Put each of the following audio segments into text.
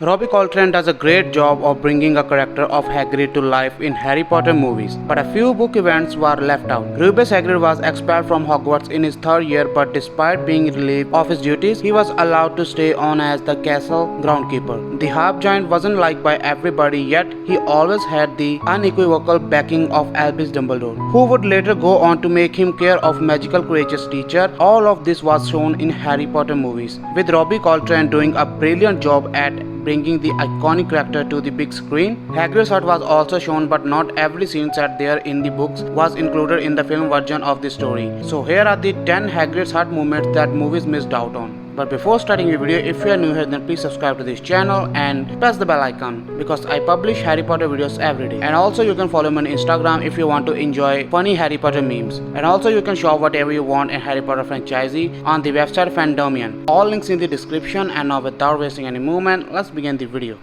Robbie Coltrane does a great job of bringing a character of Hagrid to life in Harry Potter movies, but a few book events were left out. Rubeus Hagrid was expelled from Hogwarts in his third year, but despite being relieved of his duties, he was allowed to stay on as the castle groundkeeper. The half-giant wasn't liked by everybody, yet he always had the unequivocal backing of Albus Dumbledore, who would later go on to make him care of magical creatures teacher. All of this was shown in Harry Potter movies, with Robbie Coltrane doing a brilliant job at bringing the iconic character to the big screen. Hagrid's hut was also shown, but not every scene set there in the books was included in the film version of the story. So here are the 10 Hagrid's hut moments that movies missed out on. But before starting the video, if you are new here, then please subscribe to this channel and press the bell icon, because I publish Harry Potter videos every day. And also you can follow me on Instagram if you want to enjoy funny Harry Potter memes. And also you can shop whatever you want in Harry Potter franchise on the website Fandomian. All links in the description. And now without wasting any moment, let's begin the video.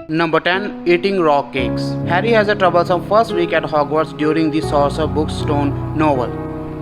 Number 10. Eating raw cakes. Harry has a troublesome first week at Hogwarts during the Sorcerer's Stone novel,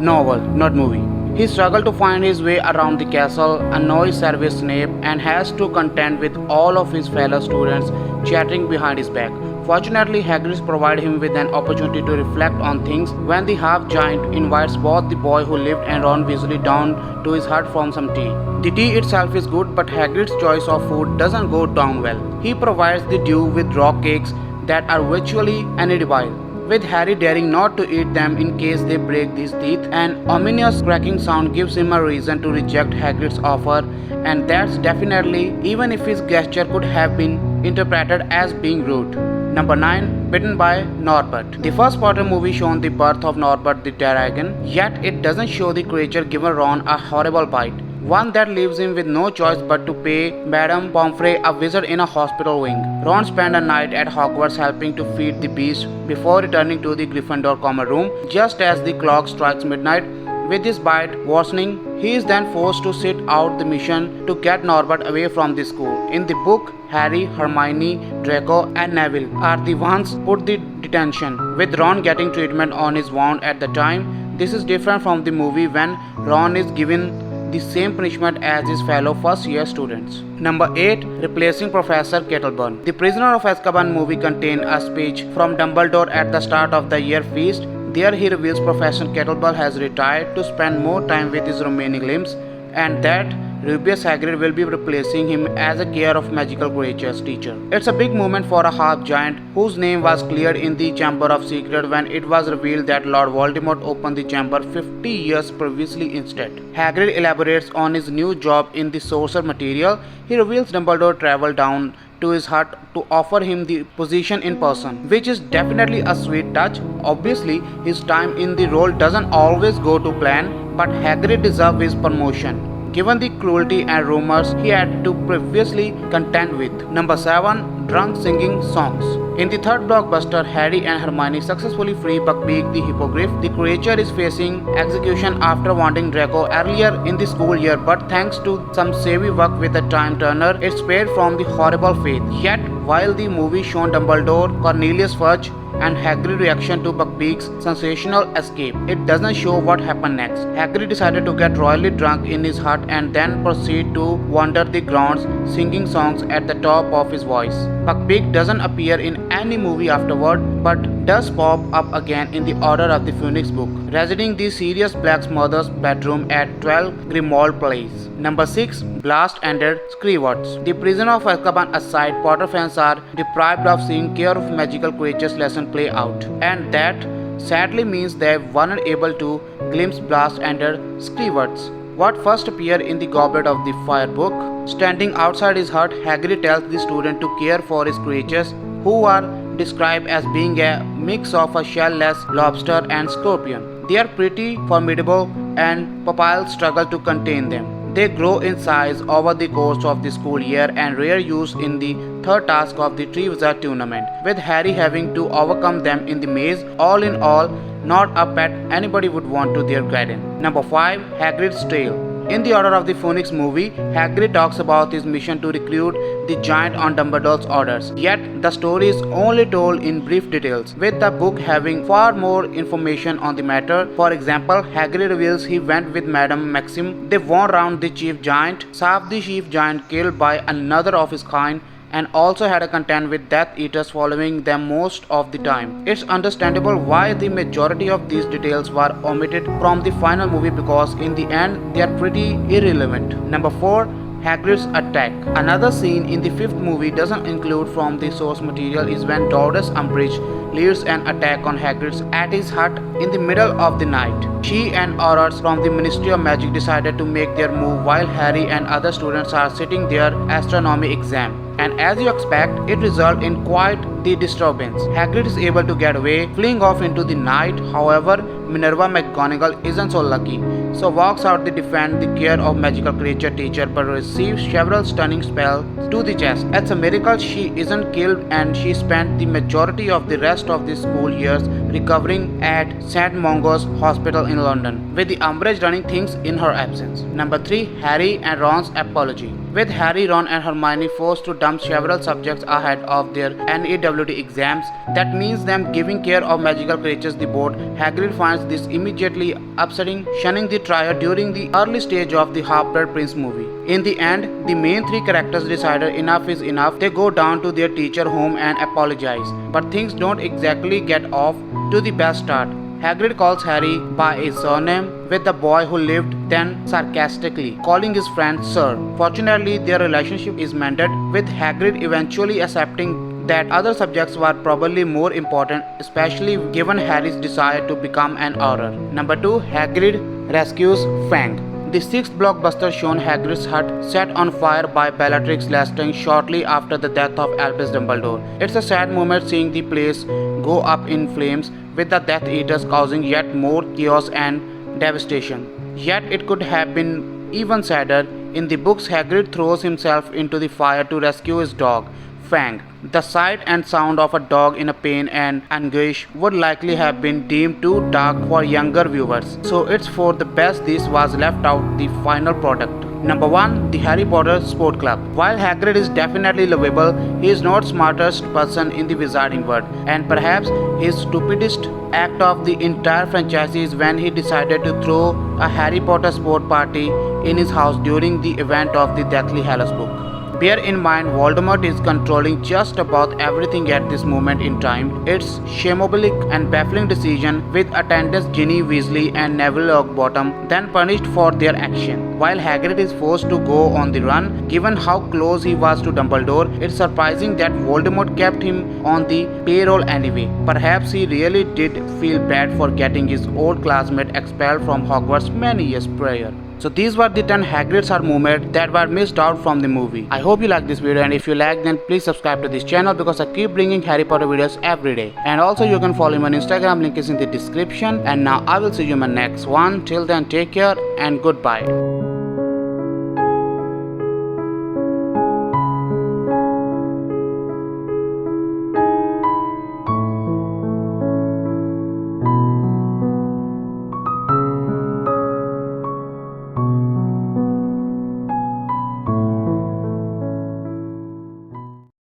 not movie. He struggles to find his way around the castle, annoys Severus Snape, and has to contend with all of his fellow students chattering behind his back. Fortunately, Hagrid provides him with an opportunity to reflect on things when the half-giant invites both the boy who lived and Ron Weasley down to his hut for some tea. The tea itself is good, but Hagrid's choice of food doesn't go down well. He provides the Dew with raw cakes that are virtually inedible, with Harry daring not to eat them in case they break his teeth. An ominous cracking sound gives him a reason to reject Hagrid's offer, and that's definitely, even if his gesture could have been interpreted as being rude. Number 9. Bitten by Norbert. The first Potter movie shown the birth of Norbert the dragon, yet it doesn't show the creature giving Ron a horrible bite, one that leaves him with no choice but to pay Madame Pomfrey a visit in a hospital wing. Ron spent a night at Hogwarts helping to feed the beast before returning to the Gryffindor common room just as the clock strikes midnight. With his bite worsening, he is then forced to sit out the mission to get Norbert away from the school. In the book, Harry, Hermione, Draco, and Neville are the ones put the detention, with Ron getting treatment on his wound at the time. This is different from the movie when Ron is given the same punishment as his fellow first-year students. Number 8. Replacing Professor Kettleburn. The Prisoner of Azkaban movie contains a speech from Dumbledore at the start of the year feast. There he reveals Professor Kettleburn has retired to spend more time with his remaining limbs, and that Rubeus Hagrid will be replacing him as a care of magical creatures teacher. It's a big moment for a half-giant whose name was cleared in the Chamber of Secrets when it was revealed that Lord Voldemort opened the chamber 50 years previously instead. Hagrid elaborates on his new job in the Sorcerer material. He reveals Dumbledore traveled down to his hut to offer him the position in person, which is definitely a sweet touch. Obviously, his time in the role doesn't always go to plan, but Hagrid deserves his promotion, given the cruelty and rumors he had to previously contend with. Number 7. Drunk singing songs. In the third blockbuster, Harry and Hermione successfully free Buckbeak the Hippogriff. The creature is facing execution after wanting Draco earlier in the school year, but thanks to some savvy work with the time turner, it's spared from the horrible fate. Yet, while the movie shown Dumbledore, Cornelius Fudge, and Hagrid's reaction to Buckbeak's sensational escape, it doesn't show what happened next. Hagrid decided to get royally drunk in his hut and then proceed to wander the grounds singing songs at the top of his voice. Buckbeak doesn't appear in any movie afterward, but does pop up again in the Order of the Phoenix book, residing the Sirius Black's mother's bedroom at 12 Grimmauld Place. Number 6. Blast Ended Scrivots. The Prisoner of Azkaban aside, Potter fans are deprived of seeing care of magical creatures lesson play out, and that sadly means they weren't able to glimpse Blast Ended Scrivots, what first appeared in the Goblet of the Fire book. Standing outside his hut, Hagrid tells the student to care for his creatures, who are described as being a mix of a shell-less lobster and scorpion. They are pretty formidable, and Papille struggles to contain them. They grow in size over the course of the school year and rare use in the third task of the Triwizard Tournament, with Harry having to overcome them in the maze. All in all, not a pet anybody would want to their garden. Number 5. Hagrid's Tale. In the Order of the Phoenix movie, Hagrid talks about his mission to recruit the giant on Dumbledore's orders. Yet, the story is only told in brief details, with the book having far more information on the matter. For example, Hagrid reveals he went with Madame Maxim. They won round the chief giant, saved the chief giant killed by another of his kind, and also had a contend with Death Eaters following them most of the time. It's understandable why the majority of these details were omitted from the final movie, because in the end they are pretty irrelevant. Number 4. Hagrid's attack. Another scene in the 5th movie doesn't include from the source material is when Dolores Umbridge leads an attack on Hagrid at his hut in the middle of the night. She and Aurors from the Ministry of Magic decided to make their move while Harry and other students are sitting their astronomy exam. And as you expect, it results in quite the disturbance. Hagrid is able to get away, fleeing off into the night. However, Minerva McGonagall isn't so lucky, so walks out to defend the care of magical creature teacher, but receives several stunning spells to the chest. It's a miracle she isn't killed, and she spent the majority of the rest of the school years recovering at St. Mungo's Hospital in London, with the Umbridge running things in her absence. Number 3. Harry and Ron's apology. With Harry, Ron and Hermione forced to dump several subjects ahead of their NEWT exams, that means them giving care of magical creatures the board, Hagrid finds this immediately upsetting, shunning the trio during the early stage of the Half-Blood Prince movie. In the end, the main 3 characters decided enough is enough. They go down to their teacher home and apologize, but things don't exactly get off to the best start. Hagrid calls Harry by his surname, with the boy who lived then sarcastically calling his friend Sir. Fortunately, their relationship is mended, with Hagrid eventually accepting that other subjects were probably more important, especially given Harry's desire to become an Auror. Number 2. Hagrid rescues Fang. The 6th blockbuster shown Hagrid's hut set on fire by Bellatrix Lestrange shortly after the death of Albus Dumbledore. It's a sad moment seeing the place go up in flames, with the Death Eaters causing yet more chaos and devastation. Yet it could have been even sadder. In the books, Hagrid throws himself into the fire to rescue his dog, Fang. The sight and sound of a dog in a pain and anguish would likely have been deemed too dark for younger viewers, so it's for the best this was left out the final product. Number 1. The Harry Potter Sport Club. While Hagrid is definitely lovable, he is not smartest person in the wizarding world, and perhaps his stupidest act of the entire franchise is when he decided to throw a Harry Potter sport party in his house during the event of the Deathly Hallows book. Bear in mind, Voldemort is controlling just about everything at this moment in time. It's shameful and baffling decision, with attendants Ginny Weasley and Neville Longbottom then punished for their action, while Hagrid is forced to go on the run. Given how close he was to Dumbledore, it's surprising that Voldemort kept him on the payroll anyway. Perhaps he really did feel bad for getting his old classmate expelled from Hogwarts many years prior. So these were the 10 Hagrid's hut moments that were missed out from the movie. I hope you like this video, and if you like, then please subscribe to this channel, because I keep bringing Harry Potter videos every day. And also you can follow me on Instagram, link is in the description. And now I will see you in my next one. Till then, take care and goodbye.